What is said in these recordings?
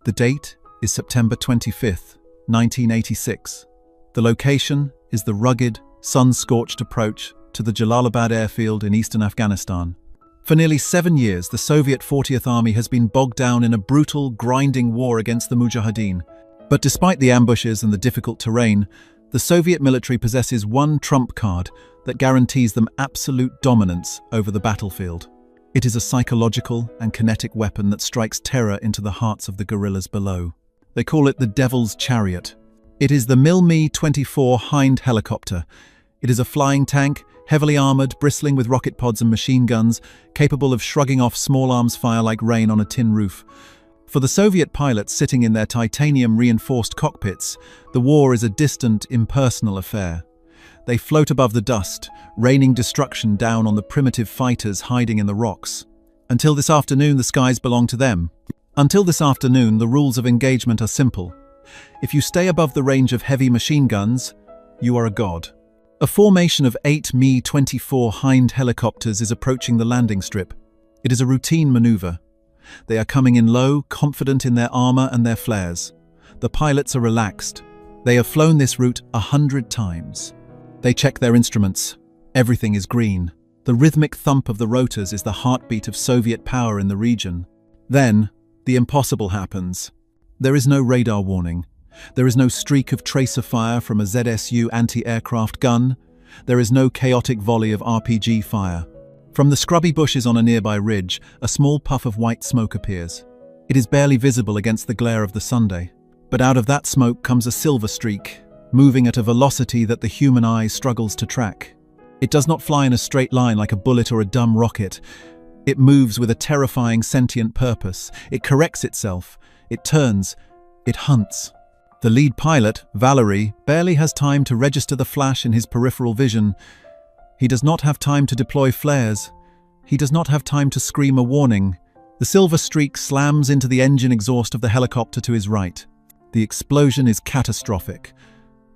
The date is September 25th, 1986. The location is the rugged, sun-scorched approach to the Jalalabad airfield in eastern Afghanistan. For nearly 7 years, the Soviet 40th Army has been bogged down in a brutal, grinding war against the Mujahideen. But despite the ambushes and the difficult terrain, the Soviet military possesses one trump card that guarantees them absolute dominance over the battlefield. It is a psychological and kinetic weapon that strikes terror into the hearts of the guerrillas below. They call it the Devil's Chariot. It is the Mi-24 Hind helicopter. It is a flying tank, heavily armored, bristling with rocket pods and machine guns, capable of shrugging off small arms fire like rain on a tin roof. For the Soviet pilots sitting in their titanium-reinforced cockpits, the war is a distant, impersonal affair. They float above the dust, raining destruction down on the primitive fighters hiding in the rocks. Until this afternoon, the skies belong to them. Until this afternoon, the rules of engagement are simple. If you stay above the range of heavy machine guns, you are a god. A formation of 8 Mi-24 Hind helicopters is approaching the landing strip. It is a routine maneuver. They are coming in low, confident in their armor and their flares. The pilots are relaxed. They have flown this route 100 times. They check their instruments. Everything is green. The rhythmic thump of the rotors is the heartbeat of Soviet power in the region. Then, the impossible happens. There is no radar warning. There is no streak of tracer fire from a ZSU anti-aircraft gun. There is no chaotic volley of RPG fire. From the scrubby bushes on a nearby ridge, a small puff of white smoke appears. It is barely visible against the glare of the Sunday. But out of that smoke comes a silver streak, moving at a velocity that the human eye struggles to track. It does not fly in a straight line like a bullet or a dumb rocket. It moves with a terrifying sentient purpose. It corrects itself. It turns. It hunts. The lead pilot, Valery, barely has time to register the flash in his peripheral vision. He does not have time to deploy flares. He does not have time to scream a warning. The silver streak slams into the engine exhaust of the helicopter to his right. The explosion is catastrophic.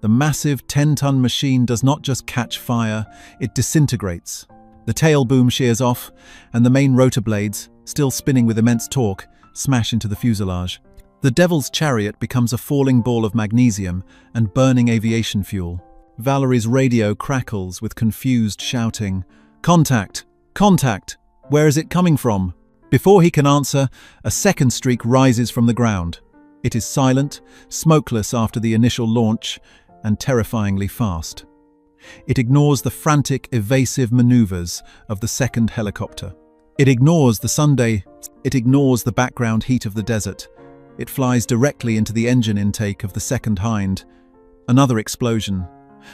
The massive 10-ton machine does not just catch fire, it disintegrates. The tail boom shears off, and the main rotor blades, still spinning with immense torque, smash into the fuselage. The Devil's Chariot becomes a falling ball of magnesium and burning aviation fuel. Valery's radio crackles with confused shouting. "Contact! Contact! Where is it coming from?" Before he can answer, a second streak rises from the ground. It is silent, smokeless after the initial launch, and terrifyingly fast. It ignores the frantic, evasive maneuvers of the second helicopter. It ignores the Sunday. It ignores the background heat of the desert. It flies directly into the engine intake of the second Hind. Another explosion.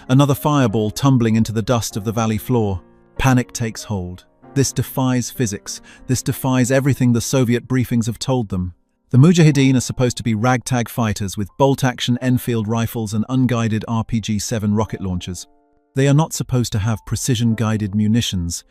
Another fireball tumbling into the dust of the valley floor. Panic takes hold. This defies physics. This defies everything the Soviet briefings have told them. The Mujahideen are supposed to be ragtag fighters with bolt-action Enfield rifles and unguided RPG-7 rocket launchers. They are not supposed to have precision-guided munitions.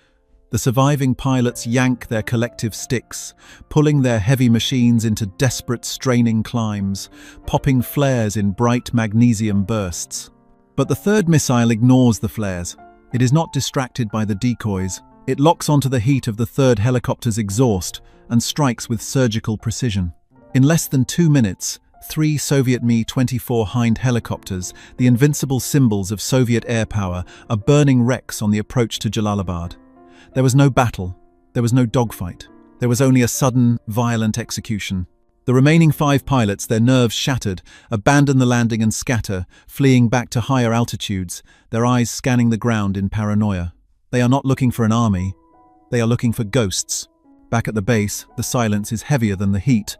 The surviving pilots yank their collective sticks, pulling their heavy machines into desperate, straining climbs, popping flares in bright magnesium bursts. But the third missile ignores the flares. It is not distracted by the decoys. It locks onto the heat of the third helicopter's exhaust and strikes with surgical precision. In less than 2 minutes, 3 Soviet Mi-24 Hind helicopters, the invincible symbols of Soviet air power, are burning wrecks on the approach to Jalalabad. There was no battle. There was no dogfight. There was only a sudden, violent execution. The remaining 5 pilots, their nerves shattered, abandon the landing and scatter, fleeing back to higher altitudes, their eyes scanning the ground in paranoia. They are not looking for an army. They are looking for ghosts. Back at the base, the silence is heavier than the heat.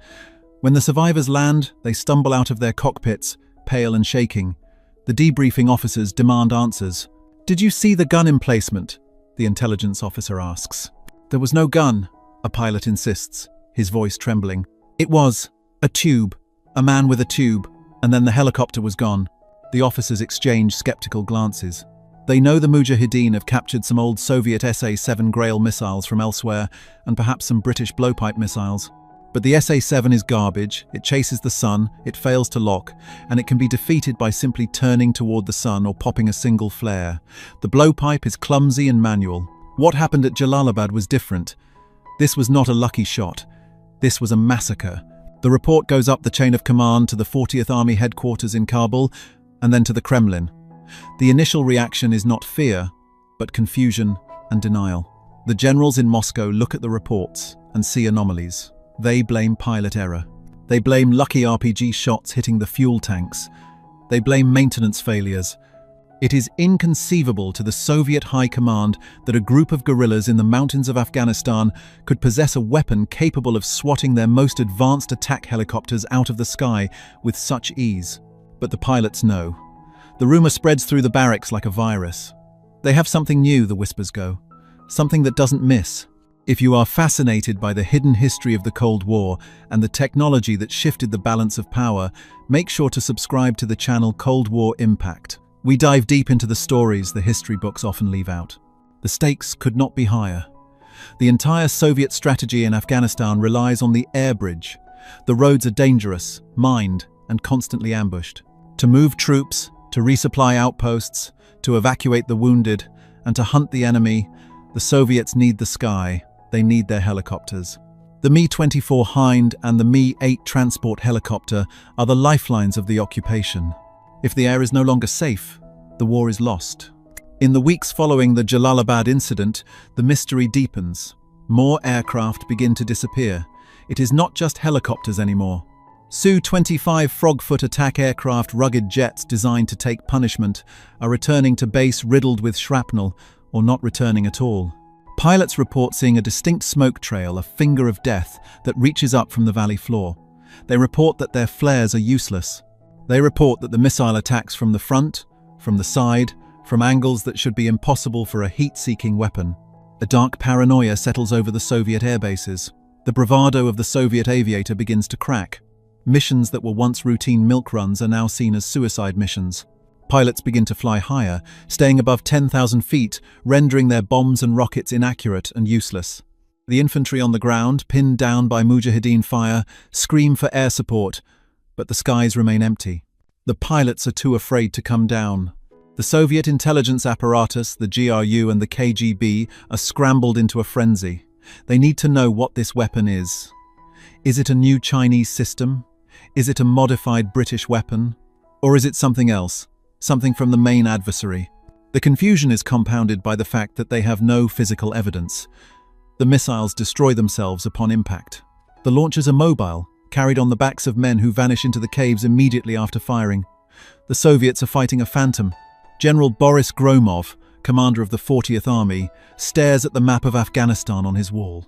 When the survivors land, they stumble out of their cockpits, pale and shaking. The debriefing officers demand answers. "Did you see the gun emplacement?" the intelligence officer asks. "There was no gun," a pilot insists, his voice trembling. "It was a tube, a man with a tube, and then the helicopter was gone." The officers exchange skeptical glances. They know the Mujahideen have captured some old Soviet SA-7 Grail missiles from elsewhere, and perhaps some British blowpipe missiles. But the SA-7 is garbage, it chases the sun, it fails to lock, and it can be defeated by simply turning toward the sun or popping a single flare. The blowpipe is clumsy and manual. What happened at Jalalabad was different. This was not a lucky shot. This was a massacre. The report goes up the chain of command to the 40th Army headquarters in Kabul, and then to the Kremlin. The initial reaction is not fear, but confusion and denial. The generals in Moscow look at the reports and see anomalies. They blame pilot error. They blame lucky RPG shots hitting the fuel tanks. They blame maintenance failures. It is inconceivable to the Soviet high command that a group of guerrillas in the mountains of Afghanistan could possess a weapon capable of swatting their most advanced attack helicopters out of the sky with such ease. But the pilots know. The rumor spreads through the barracks like a virus. They have something new, the whispers go. Something that doesn't miss. If you are fascinated by the hidden history of the Cold War and the technology that shifted the balance of power, make sure to subscribe to the channel Cold War Impact. We dive deep into the stories the history books often leave out. The stakes could not be higher. The entire Soviet strategy in Afghanistan relies on the air bridge. The roads are dangerous, mined, and constantly ambushed. To move troops, to resupply outposts, to evacuate the wounded, and to hunt the enemy, the Soviets need the sky. They need their helicopters. The Mi-24 Hind and the Mi-8 transport helicopter are the lifelines of the occupation. If the air is no longer safe, the war is lost. In the weeks following the Jalalabad incident, the mystery deepens. More aircraft begin to disappear. It is not just helicopters anymore. Su-25 frogfoot attack aircraft, rugged jets designed to take punishment, are returning to base riddled with shrapnel, or not returning at all. Pilots report seeing a distinct smoke trail, a finger of death, that reaches up from the valley floor. They report that their flares are useless. They report that the missile attacks from the front, from the side, from angles that should be impossible for a heat-seeking weapon. A dark paranoia settles over the Soviet airbases. The bravado of the Soviet aviator begins to crack. Missions that were once routine milk runs are now seen as suicide missions. Pilots begin to fly higher, staying above 10,000 feet, rendering their bombs and rockets inaccurate and useless. The infantry on the ground, pinned down by Mujahideen fire, scream for air support, but the skies remain empty. The pilots are too afraid to come down. The Soviet intelligence apparatus, the GRU and the KGB, are scrambled into a frenzy. They need to know what this weapon is. Is it a new Chinese system? Is it a modified British weapon? Or is it something else? Something from the main adversary? The confusion is compounded by the fact that they have no physical evidence. The missiles destroy themselves upon impact. The launchers are mobile, carried on the backs of men who vanish into the caves immediately after firing. The Soviets are fighting a phantom. General Boris Gromov, commander of the 40th Army, stares at the map of Afghanistan on his wall.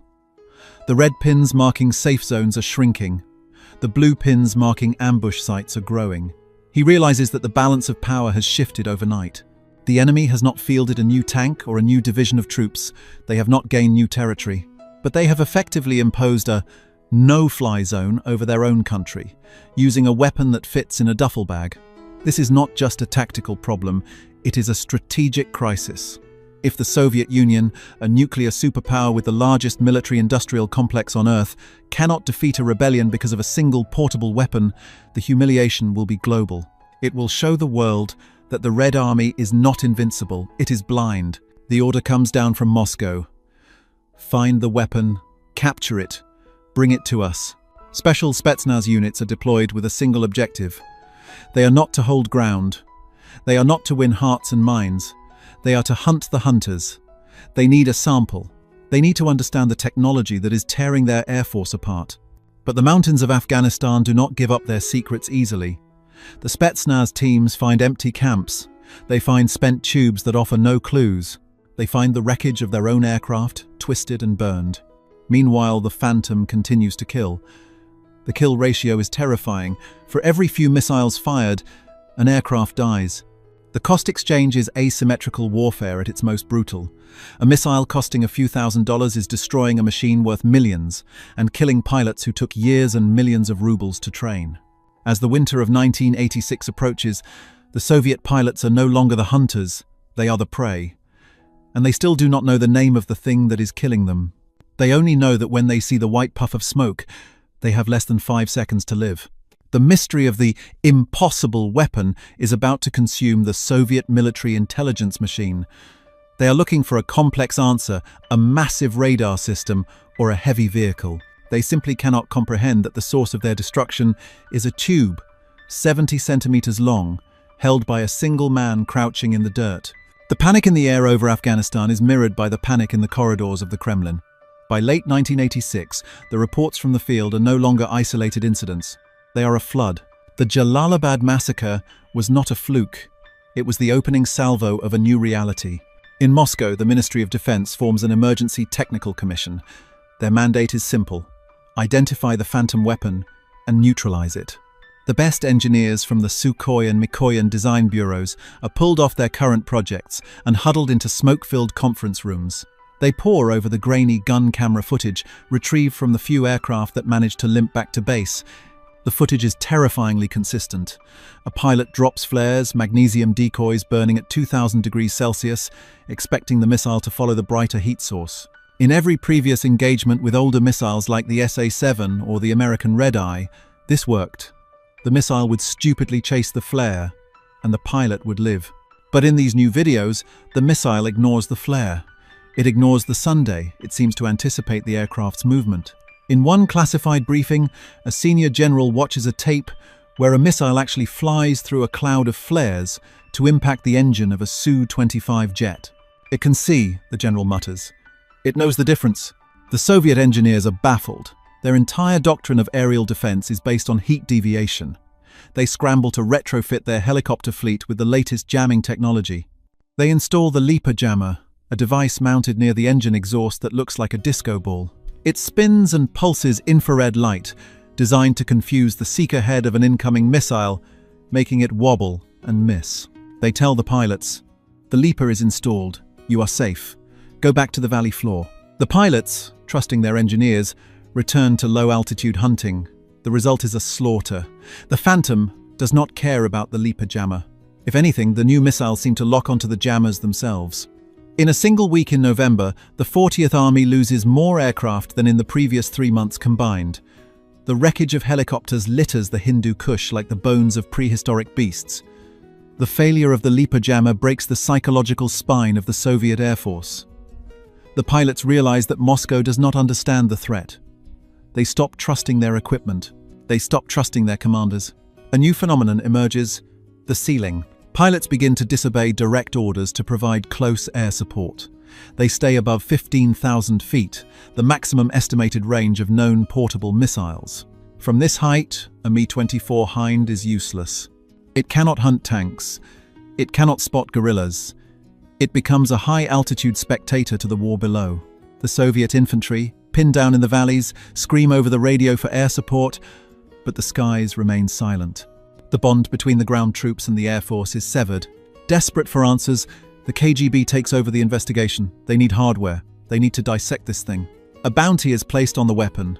The red pins marking safe zones are shrinking. The blue pins marking ambush sites are growing. He realizes that the balance of power has shifted overnight. The enemy has not fielded a new tank or a new division of troops. They have not gained new territory. But they have effectively imposed a no-fly zone over their own country, using a weapon that fits in a duffel bag. This is not just a tactical problem, it is a strategic crisis. If the Soviet Union, a nuclear superpower with the largest military-industrial complex on Earth, cannot defeat a rebellion because of a single portable weapon, the humiliation will be global. It will show the world that the Red Army is not invincible, it is blind. The order comes down from Moscow. Find the weapon, capture it, bring it to us. Special Spetsnaz units are deployed with a single objective. They are not to hold ground. They are not to win hearts and minds. They are to hunt the hunters. They need a sample. They need to understand the technology that is tearing their air force apart. But the mountains of Afghanistan do not give up their secrets easily. The Spetsnaz teams find empty camps. They find spent tubes that offer no clues. They find the wreckage of their own aircraft, twisted and burned. Meanwhile, the Phantom continues to kill. The kill ratio is terrifying. For every few missiles fired, an aircraft dies. The cost exchange is asymmetrical warfare at its most brutal. A missile costing a few $1,000s is destroying a machine worth millions and killing pilots who took years and millions of rubles to train. As the winter of 1986 approaches, the Soviet pilots are no longer the hunters, they are the prey. And they still do not know the name of the thing that is killing them. They only know that when they see the white puff of smoke, they have less than 5 seconds to live. The mystery of the impossible weapon is about to consume the Soviet military intelligence machine. They are looking for a complex answer, a massive radar system, or a heavy vehicle. They simply cannot comprehend that the source of their destruction is a tube, 70 centimeters long, held by a single man crouching in the dirt. The panic in the air over Afghanistan is mirrored by the panic in the corridors of the Kremlin. By late 1986, the reports from the field are no longer isolated incidents. They are a flood. The Jalalabad massacre was not a fluke. It was the opening salvo of a new reality. In Moscow, the Ministry of Defense forms an emergency technical commission. Their mandate is simple: identify the phantom weapon and neutralize it. The best engineers from the Sukhoi and Mikoyan design bureaus are pulled off their current projects and huddled into smoke-filled conference rooms. They pore over the grainy gun camera footage retrieved from the few aircraft that managed to limp back to base. The footage is terrifyingly consistent. A pilot drops flares, magnesium decoys burning at 2000 degrees Celsius, expecting the missile to follow the brighter heat source. In every previous engagement with older missiles like the SA-7 or the American Red Eye, this worked. The missile would stupidly chase the flare, and the pilot would live. But in these new videos, the missile ignores the flare. It ignores the Sunday. It seems to anticipate the aircraft's movement. In one classified briefing, a senior general watches a tape where a missile actually flies through a cloud of flares to impact the engine of a Su-25 jet. "It can see," the general mutters. "It knows the difference." The Soviet engineers are baffled. Their entire doctrine of aerial defense is based on heat deviation. They scramble to retrofit their helicopter fleet with the latest jamming technology. They install the Leaper jammer, a device mounted near the engine exhaust that looks like a disco ball. It spins and pulses infrared light, designed to confuse the seeker head of an incoming missile, making it wobble and miss. They tell the pilots, "The Leaper is installed. You are safe. Go back to the valley floor." The pilots, trusting their engineers, return to low-altitude hunting. The result is a slaughter. The Phantom does not care about the Leaper jammer. If anything, the new missiles seem to lock onto the jammers themselves. In a single week in November, the 40th Army loses more aircraft than in the previous 3 months combined. The wreckage of helicopters litters the Hindu Kush like the bones of prehistoric beasts. The failure of the Leaper jammer breaks the psychological spine of the Soviet Air Force. The pilots realize that Moscow does not understand the threat. They stop trusting their equipment. They stop trusting their commanders. A new phenomenon emerges: the ceiling. Pilots begin to disobey direct orders to provide close air support. They stay above 15,000 feet, the maximum estimated range of known portable missiles. From this height, a Mi-24 Hind is useless. It cannot hunt tanks. It cannot spot guerrillas. It becomes a high-altitude spectator to the war below. The Soviet infantry, pinned down in the valleys, scream over the radio for air support, but the skies remain silent. The bond between the ground troops and the Air Force is severed. Desperate for answers, the KGB takes over the investigation. They need hardware. They need to dissect this thing. A bounty is placed on the weapon.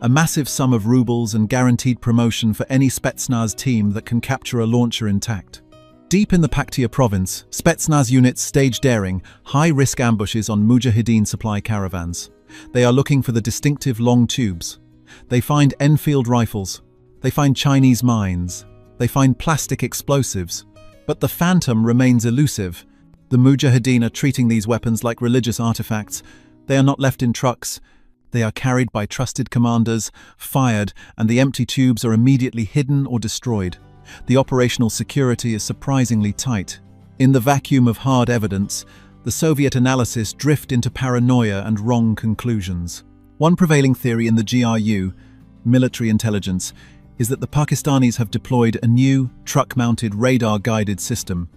A massive sum of rubles and guaranteed promotion for any Spetsnaz team that can capture a launcher intact. Deep in the Paktia province, Spetsnaz units stage daring, high-risk ambushes on Mujahideen supply caravans. They are looking for the distinctive long tubes. They find Enfield rifles. They find Chinese mines. They find plastic explosives. But the Phantom remains elusive. The Mujahideen are treating these weapons like religious artifacts. They are not left in trucks. They are carried by trusted commanders, fired, and the empty tubes are immediately hidden or destroyed. The operational security is surprisingly tight. In the vacuum of hard evidence, the Soviet analysis drift into paranoia and wrong conclusions. One prevailing theory in the GRU, military intelligence, is that the Pakistanis have deployed a new, truck-mounted radar-guided system.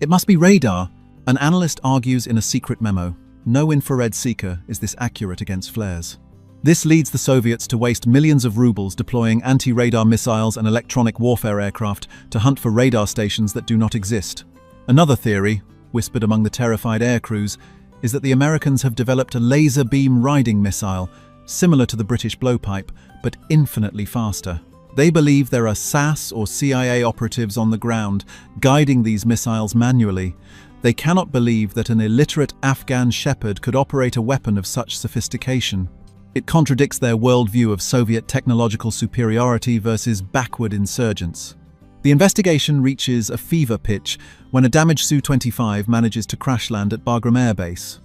It must be radar, an analyst argues in a secret memo. No infrared seeker is this accurate against flares. This leads the Soviets to waste millions of rubles deploying anti-radar missiles and electronic warfare aircraft to hunt for radar stations that do not exist. Another theory, whispered among the terrified air crews, is that the Americans have developed a laser beam riding missile, similar to the British blowpipe, but infinitely faster. They believe there are SAS or CIA operatives on the ground, guiding these missiles manually. They cannot believe that an illiterate Afghan shepherd could operate a weapon of such sophistication. It contradicts their worldview of Soviet technological superiority versus backward insurgents. The investigation reaches a fever pitch when a damaged Su-25 manages to crash land at Bagram Air Base.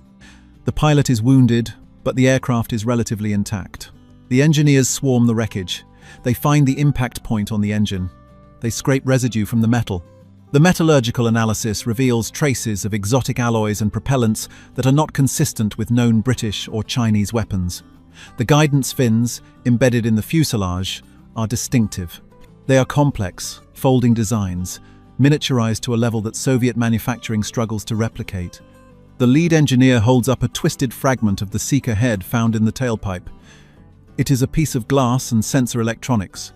The pilot is wounded, but the aircraft is relatively intact. The engineers swarm the wreckage. They find the impact point on the engine. They scrape residue from the metal. The metallurgical analysis reveals traces of exotic alloys and propellants that are not consistent with known British or Chinese weapons. The guidance fins, embedded in the fuselage, are distinctive. They are complex, folding designs, miniaturized to a level that Soviet manufacturing struggles to replicate. The lead engineer holds up a twisted fragment of the seeker head found in the tailpipe. It is a piece of glass and sensor electronics.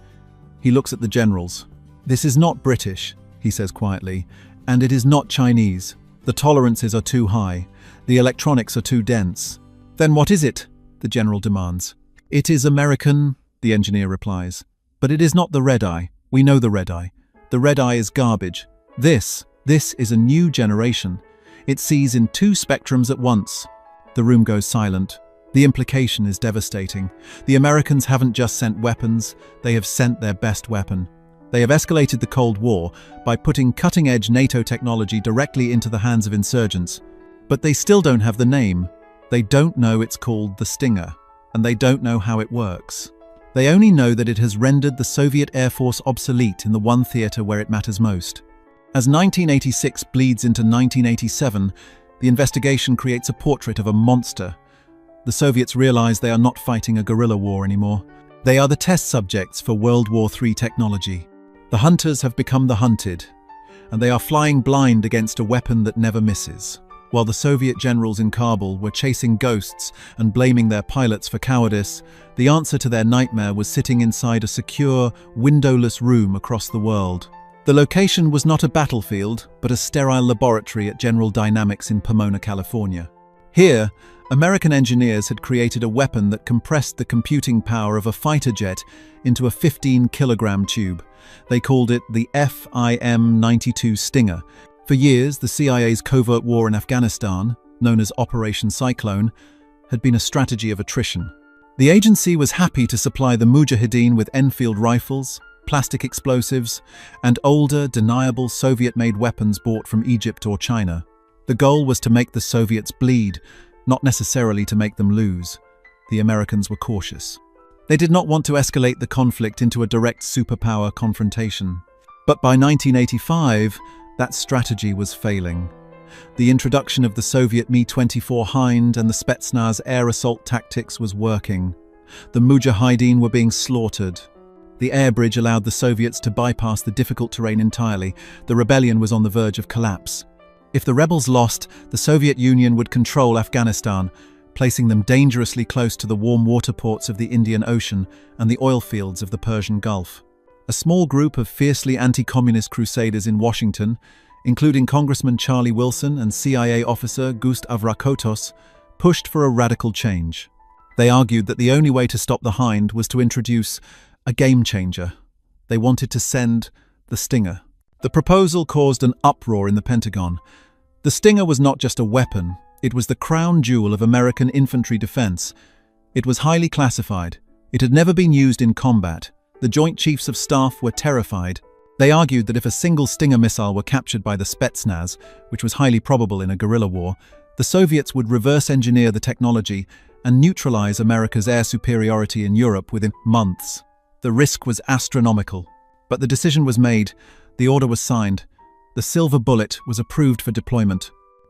He looks at the generals. "This is not British," he says quietly, "and it is not Chinese. The tolerances are too high. The electronics are too dense." "Then what is it?" the general demands. "It is American," the engineer replies. "But it is not the red eye. We know the red eye. The red eye is garbage. This is a new generation. It sees in two spectrums at once." The room goes silent. The implication is devastating. The Americans haven't just sent weapons, they have sent their best weapon. They have escalated the Cold War by putting cutting-edge NATO technology directly into the hands of insurgents. But they still don't have the name. They don't know it's called the Stinger, and they don't know how it works. They only know that it has rendered the Soviet Air Force obsolete in the one theater where it matters most. As 1986 bleeds into 1987, the investigation creates a portrait of a monster. The Soviets realize they are not fighting a guerrilla war anymore. They are the test subjects for World War III technology. The hunters have become the hunted, and they are flying blind against a weapon that never misses. While the Soviet generals in Kabul were chasing ghosts and blaming their pilots for cowardice, the answer to their nightmare was sitting inside a secure, windowless room across the world. The location was not a battlefield, but a sterile laboratory at General Dynamics in Pomona, California. Here, American engineers had created a weapon that compressed the computing power of a fighter jet into a 15-kilogram tube. They called it the FIM-92 Stinger. For years, the CIA's covert war in Afghanistan, known as Operation Cyclone, had been a strategy of attrition. The agency was happy to supply the Mujahideen with Enfield rifles, plastic explosives, and older, deniable Soviet-made weapons bought from Egypt or China. The goal was to make the Soviets bleed, not necessarily to make them lose. The Americans were cautious. They did not want to escalate the conflict into a direct superpower confrontation. But by 1985, that strategy was failing. The introduction of the Soviet Mi-24 Hind and the Spetsnaz air assault tactics was working. The Mujahideen were being slaughtered. The air bridge allowed the Soviets to bypass the difficult terrain entirely. The rebellion was on the verge of collapse. If the rebels lost, the Soviet Union would control Afghanistan, placing them dangerously close to the warm water ports of the Indian Ocean and the oil fields of the Persian Gulf. A small group of fiercely anti-communist crusaders in Washington, including Congressman Charlie Wilson and CIA officer Gust Avrakotos, pushed for a radical change. They argued that the only way to stop the Hind was to introduce a game changer. They wanted to send the Stinger. The proposal caused an uproar in the Pentagon. The Stinger was not just a weapon, it was the crown jewel of American infantry defense. It was highly classified. It had never been used in combat. The Joint Chiefs of Staff were terrified. They argued that if a single Stinger missile were captured by the Spetsnaz, which was highly probable in a guerrilla war, the Soviets would reverse engineer the technology and neutralize America's air superiority in Europe within months. The risk was astronomical. But the decision was made. The order was signed. The Silver Bullet was approved for deployment.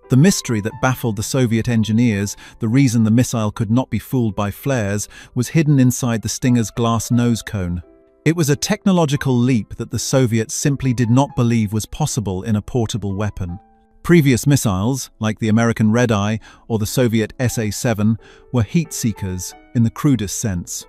The mystery that baffled the Soviet engineers, the reason the missile could not be fooled by flares, was hidden inside the Stinger's glass nose cone. It was a technological leap that the Soviets simply did not believe was possible in a portable weapon. Previous missiles, like the American Red Eye or the Soviet SA-7, were heat seekers in the crudest sense.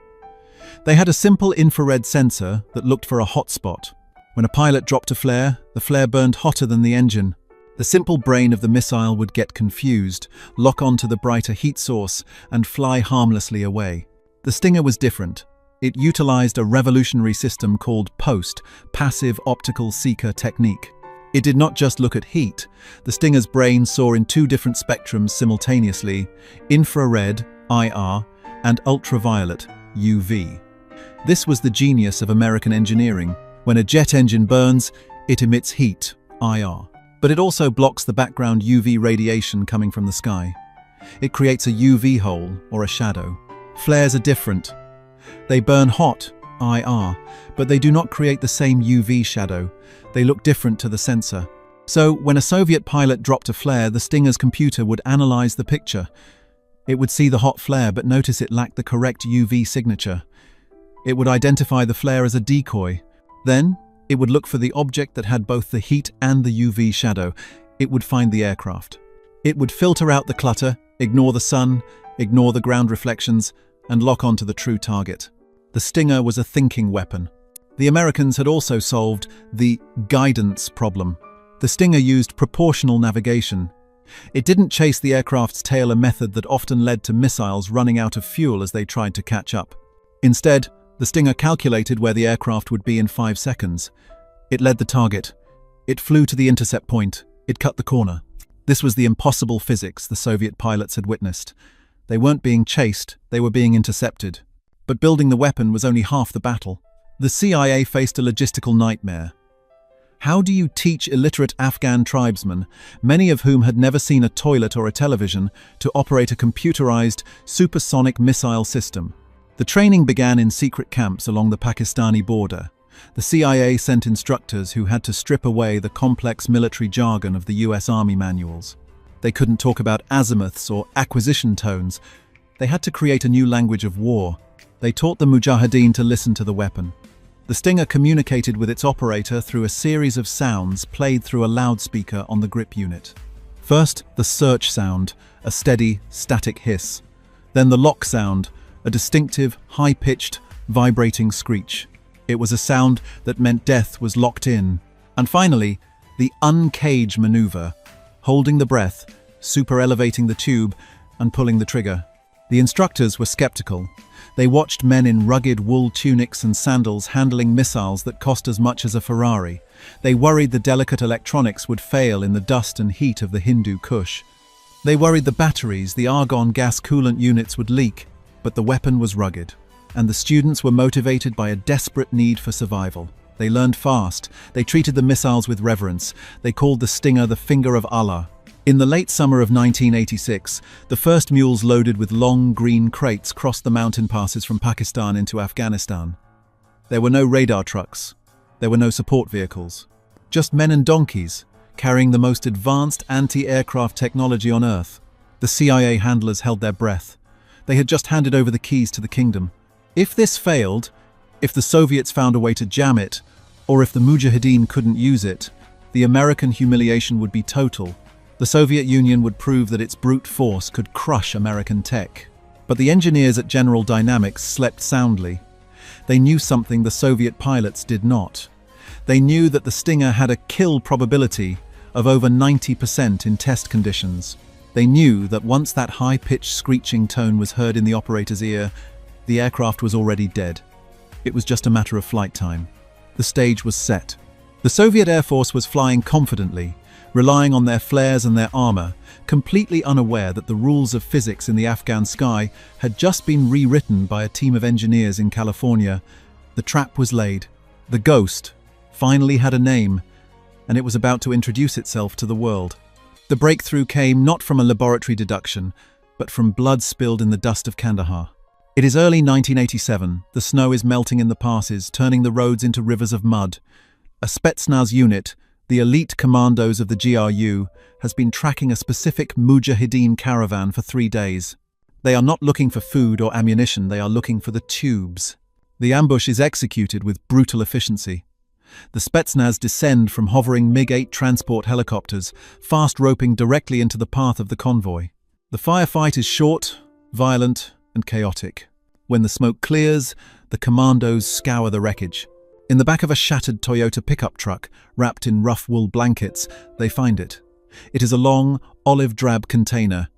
They had a simple infrared sensor that looked for a hot spot. When a pilot dropped a flare, the flare burned hotter than the engine. The simple brain of the missile would get confused, lock onto the brighter heat source, and fly harmlessly away. The Stinger was different. It utilized a revolutionary system called POST, Passive Optical Seeker Technique. It did not just look at heat. The Stinger's brain saw in two different spectrums simultaneously: infrared, IR, and ultraviolet, UV. This was the genius of American engineering. When a jet engine burns, it emits heat, IR. But it also blocks the background UV radiation coming from the sky. It creates a UV hole, or a shadow. Flares are different. They burn hot, IR, but they do not create the same UV shadow. They look different to the sensor. So, when a Soviet pilot dropped a flare, the Stinger's computer would analyze the picture. It would see the hot flare but notice it lacked the correct UV signature. It would identify the flare as a decoy. Then, it would look for the object that had both the heat and the UV shadow. It would find the aircraft. It would filter out the clutter, ignore the sun, ignore the ground reflections, and lock onto the true target. The Stinger was a thinking weapon. The Americans had also solved the guidance problem. The Stinger used proportional navigation. It didn't chase the aircraft's tail, a method that often led to missiles running out of fuel as they tried to catch up. Instead, the Stinger calculated where the aircraft would be in 5 seconds. It led the target. It flew to the intercept point. It cut the corner. This was the impossible physics the Soviet pilots had witnessed. They weren't being chased, they were being intercepted. But building the weapon was only half the battle. The CIA faced a logistical nightmare. How do you teach illiterate Afghan tribesmen, many of whom had never seen a toilet or a television, to operate a computerized, supersonic missile system? The training began in secret camps along the Pakistani border. The CIA sent instructors who had to strip away the complex military jargon of the US Army manuals. They couldn't talk about azimuths or acquisition tones. They had to create a new language of war. They taught the Mujahideen to listen to the weapon. The Stinger communicated with its operator through a series of sounds played through a loudspeaker on the grip unit. First, the search sound, a steady, static hiss. Then the lock sound, a distinctive, high-pitched, vibrating screech. It was a sound that meant death was locked in. And finally, the uncage maneuver, holding the breath, super-elevating the tube, and pulling the trigger. The instructors were skeptical. They watched men in rugged wool tunics and sandals handling missiles that cost as much as a Ferrari. They worried the delicate electronics would fail in the dust and heat of the Hindu Kush. They worried the batteries, the argon gas coolant units would leak, but the weapon was rugged. And the students were motivated by a desperate need for survival. They learned fast. They treated the missiles with reverence. They called the Stinger the finger of Allah. In the late summer of 1986, the first mules loaded with long green crates crossed the mountain passes from Pakistan into Afghanistan. There were no radar trucks. There were no support vehicles. Just men and donkeys, carrying the most advanced anti-aircraft technology on Earth. The CIA handlers held their breath. They had just handed over the keys to the kingdom. If this failed, if the Soviets found a way to jam it, or if the Mujahideen couldn't use it, the American humiliation would be total. The Soviet Union would prove that its brute force could crush American tech. But the engineers at General Dynamics slept soundly. They knew something the Soviet pilots did not. They knew that the Stinger had a kill probability of over 90% in test conditions. They knew that once that high-pitched screeching tone was heard in the operator's ear, the aircraft was already dead. It was just a matter of flight time. The stage was set. The Soviet Air Force was flying confidently, relying on their flares and their armor, completely unaware that the rules of physics in the Afghan sky had just been rewritten by a team of engineers in California. The trap was laid. The ghost finally had a name, and it was about to introduce itself to the world. The breakthrough came not from a laboratory deduction, but from blood spilled in the dust of Kandahar. It is early 1987. The snow is melting in the passes, turning the roads into rivers of mud. A Spetsnaz unit, the elite commandos of the GRU, has been tracking a specific Mujahideen caravan for 3 days. They are not looking for food or ammunition, they are looking for the tubes. The ambush is executed with brutal efficiency. The Spetsnaz descend from hovering MiG-8 transport helicopters, fast roping directly into the path of the convoy. The firefight is short, violent, and chaotic. When the smoke clears, the commandos scour the wreckage. In the back of a shattered Toyota pickup truck, wrapped in rough wool blankets, they find it. It is a long, olive-drab container.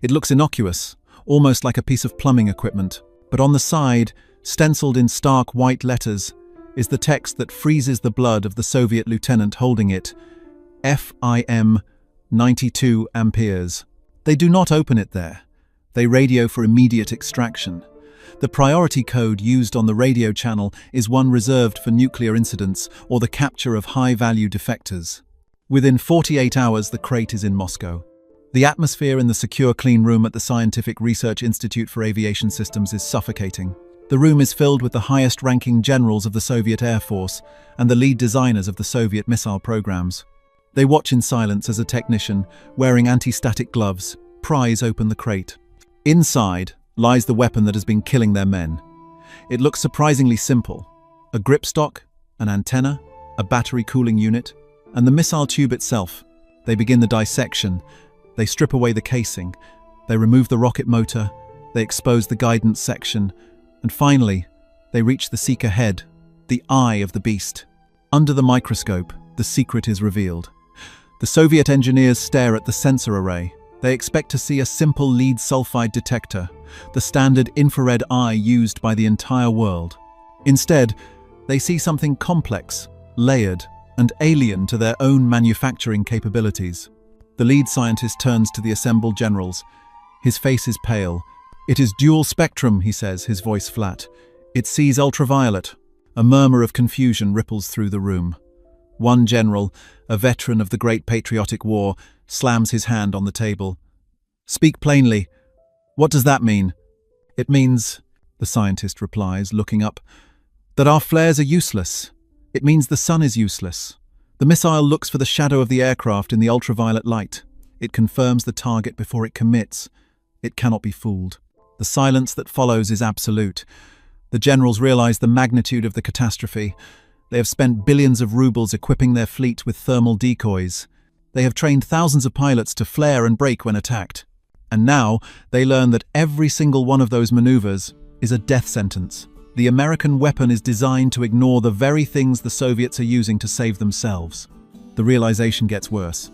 It looks innocuous, almost like a piece of plumbing equipment. But on the side, stenciled in stark white letters, is the text that freezes the blood of the Soviet lieutenant holding it. FIM 92 amperes. They do not open it there. They radio for immediate extraction. The priority code used on the radio channel is one reserved for nuclear incidents or the capture of high-value defectors. Within 48 hours, the crate is in Moscow. The atmosphere in the secure clean room at the Scientific Research Institute for Aviation Systems is suffocating. The room is filled with the highest-ranking generals of the Soviet Air Force and the lead designers of the Soviet missile programs. They watch in silence as a technician, wearing anti-static gloves, pries open the crate. Inside lies the weapon that has been killing their men. It looks surprisingly simple. A gripstock, an antenna, a battery cooling unit, and the missile tube itself. They begin the dissection. They strip away the casing. They remove the rocket motor. They expose the guidance section. And finally, they reach the seeker head, the eye of the beast. Under the microscope, the secret is revealed. The Soviet engineers stare at the sensor array. They expect to see a simple lead sulfide detector, the standard infrared eye used by the entire world. Instead, they see something complex, layered, and alien to their own manufacturing capabilities. The lead scientist turns to the assembled generals. His face is pale. "It is dual spectrum," he says, his voice flat. "It sees ultraviolet." A murmur of confusion ripples through the room. One general, a veteran of the Great Patriotic War, slams his hand on the table. "Speak plainly. What does that mean?" "It means," the scientist replies, looking up, "that our flares are useless. It means the sun is useless. The missile looks for the shadow of the aircraft in the ultraviolet light. It confirms the target before it commits. It cannot be fooled." The silence that follows is absolute. The generals realize the magnitude of the catastrophe. They have spent billions of rubles equipping their fleet with thermal decoys. They have trained thousands of pilots to flare and brake when attacked. And now they learn that every single one of those maneuvers is a death sentence. The American weapon is designed to ignore the very things the Soviets are using to save themselves. The realization gets worse.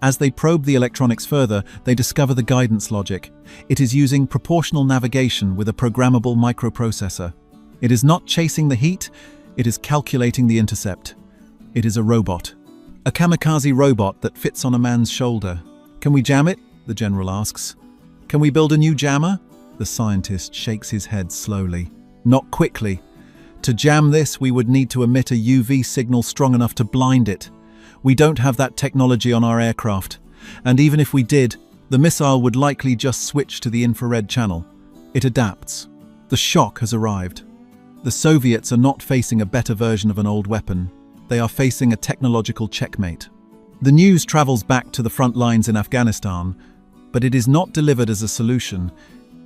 As they probe the electronics further, they discover the guidance logic. It is using proportional navigation with a programmable microprocessor. It is not chasing the heat, it is calculating the intercept. It is a robot. A kamikaze robot that fits on a man's shoulder. "Can we jam it?" the general asks. "Can we build a new jammer?" The scientist shakes his head slowly. "Not quickly. To jam this, we would need to emit a UV signal strong enough to blind it. We don't have that technology on our aircraft. And even if we did, the missile would likely just switch to the infrared channel. It adapts. The shock has arrived. The Soviets are not facing a better version of an old weapon. They are facing a technological checkmate. The news travels back to the front lines in Afghanistan, but it is not delivered as a solution.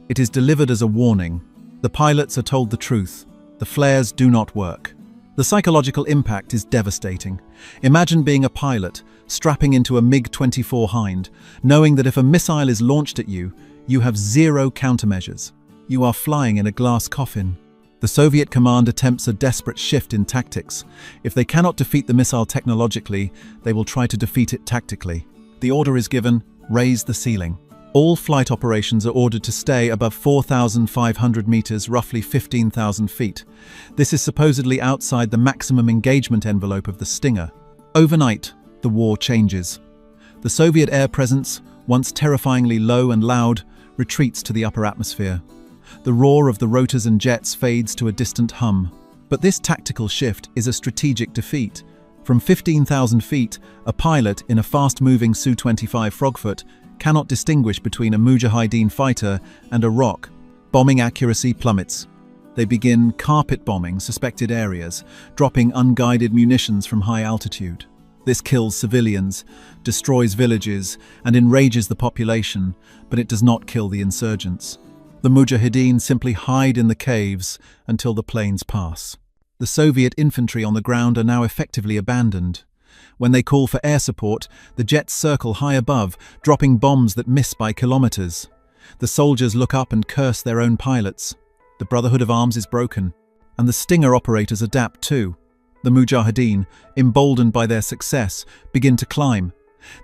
It is delivered as a warning. The pilots are told the truth. The flares do not work. The psychological impact is devastating. Imagine being a pilot, strapping into a MiG-24 Hind, knowing that if a missile is launched at you, you have zero countermeasures. You are flying in a glass coffin. The Soviet command attempts a desperate shift in tactics. If they cannot defeat the missile technologically, they will try to defeat it tactically. The order is given, raise the ceiling. All flight operations are ordered to stay above 4,500 meters, roughly 15,000 feet. This is supposedly outside the maximum engagement envelope of the Stinger. Overnight, the war changes. The Soviet air presence, once terrifyingly low and loud, retreats to the upper atmosphere. The roar of the rotors and jets fades to a distant hum. But this tactical shift is a strategic defeat. From 15,000 feet, a pilot in a fast-moving Su-25 Frogfoot cannot distinguish between a Mujahideen fighter and a rock. Bombing accuracy plummets. They begin carpet bombing suspected areas, dropping unguided munitions from high altitude. This kills civilians, destroys villages, and enrages the population, but it does not kill the insurgents. The Mujahideen simply hide in the caves until the planes pass. The Soviet infantry on the ground are now effectively abandoned. When they call for air support, the jets circle high above, dropping bombs that miss by kilometers. The soldiers look up and curse their own pilots. The brotherhood of arms is broken, and the Stinger operators adapt too. The Mujahideen, emboldened by their success, begin to climb.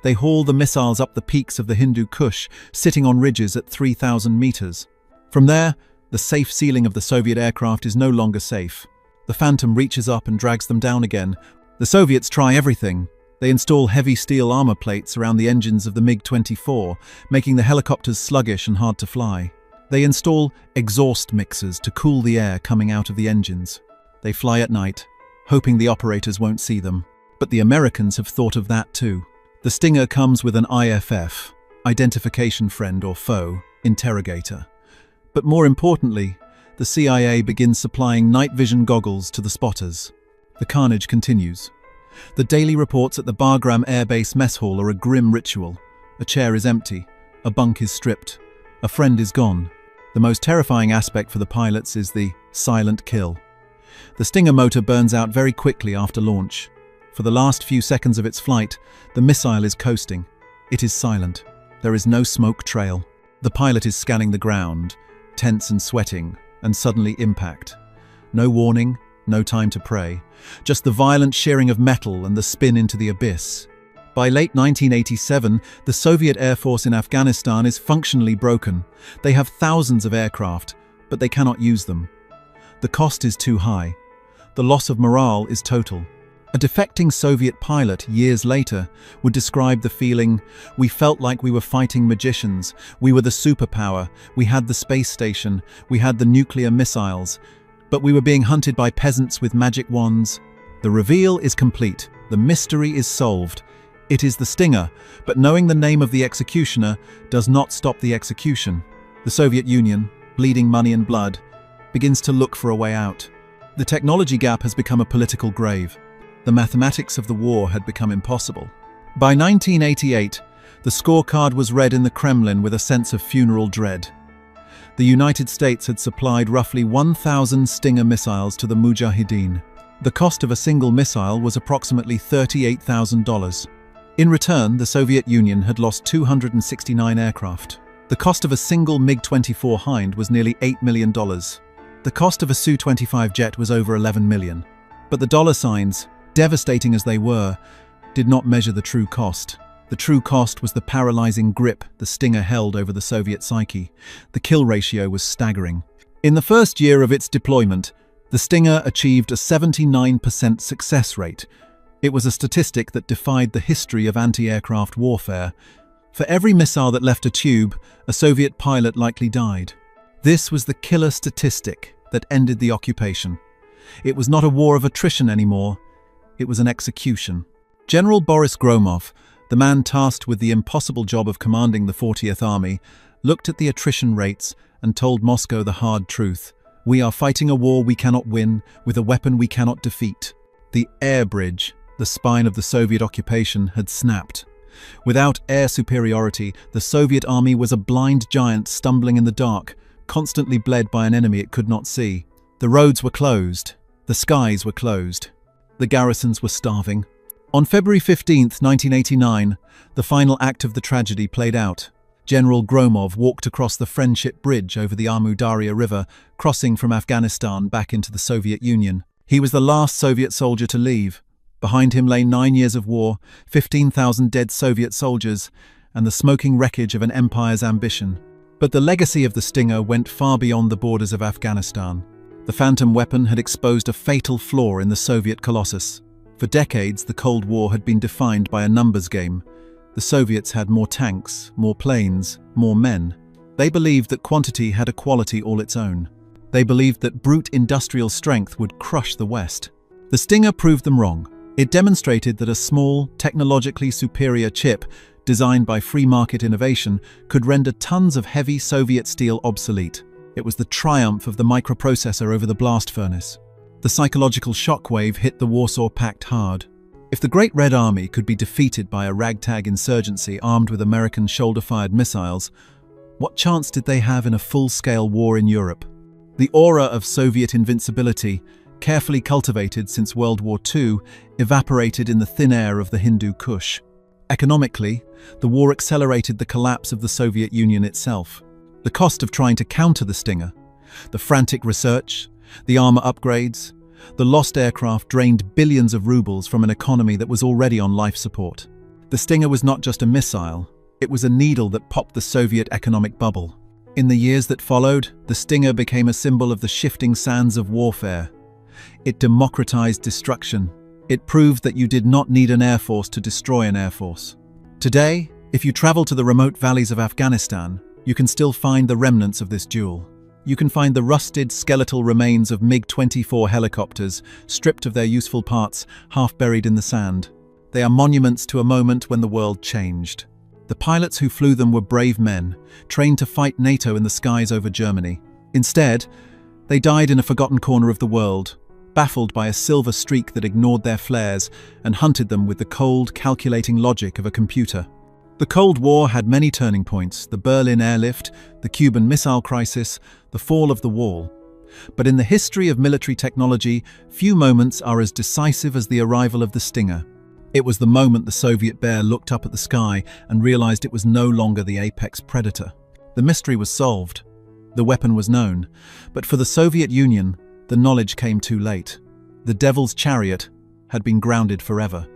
They haul the missiles up the peaks of the Hindu Kush, sitting on ridges at 3,000 meters. From there, the safe ceiling of the Soviet aircraft is no longer safe. The Phantom reaches up and drags them down again. The Soviets try everything. They install heavy steel armor plates around the engines of the MiG-24, making the helicopters sluggish and hard to fly. They install exhaust mixers to cool the air coming out of the engines. They fly at night, hoping the operators won't see them. But the Americans have thought of that too. The Stinger comes with an IFF, Identification Friend or Foe, interrogator. But more importantly, the CIA begins supplying night vision goggles to the spotters. The carnage continues. The daily reports at the Bagram Air Base mess hall are a grim ritual. A chair is empty, a bunk is stripped, a friend is gone. The most terrifying aspect for the pilots is the silent kill. The Stinger motor burns out very quickly after launch. For the last few seconds of its flight, the missile is coasting. It is silent. There is no smoke trail. The pilot is scanning the ground, tense and sweating, and suddenly impact. No warning, no time to pray. Just the violent shearing of metal and the spin into the abyss. By late 1987, the Soviet Air Force in Afghanistan is functionally broken. They have thousands of aircraft, but they cannot use them. The cost is too high. The loss of morale is total. A defecting Soviet pilot, years later, would describe the feeling, "We felt like we were fighting magicians. We were the superpower. We had the space station. We had the nuclear missiles. But we were being hunted by peasants with magic wands." The reveal is complete. The mystery is solved. It is the Stinger, but knowing the name of the executioner does not stop the execution. The Soviet Union, bleeding money and blood, begins to look for a way out. The technology gap has become a political grave. The mathematics of the war had become impossible. By 1988, the scorecard was read in the Kremlin with a sense of funeral dread. The United States had supplied roughly 1,000 Stinger missiles to the Mujahideen. The cost of a single missile was approximately $38,000. In return, the Soviet Union had lost 269 aircraft. The cost of a single MiG-24 Hind was nearly $8 million. The cost of a Su-25 jet was over $11 million. But the dollar signs, devastating as they were, did not measure the true cost. The true cost was the paralyzing grip the Stinger held over the Soviet psyche. The kill ratio was staggering. In the first year of its deployment, the Stinger achieved a 79% success rate. It was a statistic that defied the history of anti-aircraft warfare. For every missile that left a tube, a Soviet pilot likely died. This was the killer statistic that ended the occupation. It was not a war of attrition anymore. It was an execution. General Boris Gromov, the man tasked with the impossible job of commanding the 40th Army, looked at the attrition rates and told Moscow the hard truth. "We are fighting a war we cannot win, with a weapon we cannot defeat." The air bridge, the spine of the Soviet occupation, had snapped. Without air superiority, the Soviet army was a blind giant stumbling in the dark, constantly bled by an enemy it could not see. The roads were closed. The skies were closed. The garrisons were starving. On February 15, 1989, the final act of the tragedy played out. General Gromov walked across the Friendship Bridge over the Amu Darya River, crossing from Afghanistan back into the Soviet Union. He was the last Soviet soldier to leave. Behind him lay 9 years of war, 15,000 dead Soviet soldiers, and the smoking wreckage of an empire's ambition. But the legacy of the Stinger went far beyond the borders of Afghanistan. The phantom weapon had exposed a fatal flaw in the Soviet colossus. For decades, the Cold War had been defined by a numbers game. The Soviets had more tanks, more planes, more men. They believed that quantity had a quality all its own. They believed that brute industrial strength would crush the West. The Stinger proved them wrong. It demonstrated that a small, technologically superior chip, designed by free market innovation, could render tons of heavy Soviet steel obsolete. It was the triumph of the microprocessor over the blast furnace. The psychological shockwave hit the Warsaw Pact hard. If the Great Red Army could be defeated by a ragtag insurgency armed with American shoulder-fired missiles, what chance did they have in a full-scale war in Europe? The aura of Soviet invincibility, carefully cultivated since World War II, evaporated in the thin air of the Hindu Kush. Economically, the war accelerated the collapse of the Soviet Union itself. The cost of trying to counter the Stinger, the frantic research, the armor upgrades, the lost aircraft drained billions of rubles from an economy that was already on life support. The Stinger was not just a missile, it was a needle that popped the Soviet economic bubble. In the years that followed, the Stinger became a symbol of the shifting sands of warfare. It democratized destruction. It proved that you did not need an air force to destroy an air force. Today, if you travel to the remote valleys of Afghanistan, you can still find the remnants of this duel. You can find the rusted, skeletal remains of MiG-24 helicopters, stripped of their useful parts, half buried in the sand. They are monuments to a moment when the world changed. The pilots who flew them were brave men, trained to fight NATO in the skies over Germany. Instead, They died in a forgotten corner of the world, baffled by a silver streak that ignored their flares and hunted them with the cold, calculating logic of a computer. The Cold War had many turning points: the Berlin airlift, the Cuban Missile Crisis, the fall of the wall. But in the history of military technology, few moments are as decisive as the arrival of the Stinger. It was the moment the Soviet bear looked up at the sky and realized it was no longer the apex predator. The mystery was solved. The weapon was known. But for the Soviet Union, the knowledge came too late. The Devil's Chariot had been grounded forever.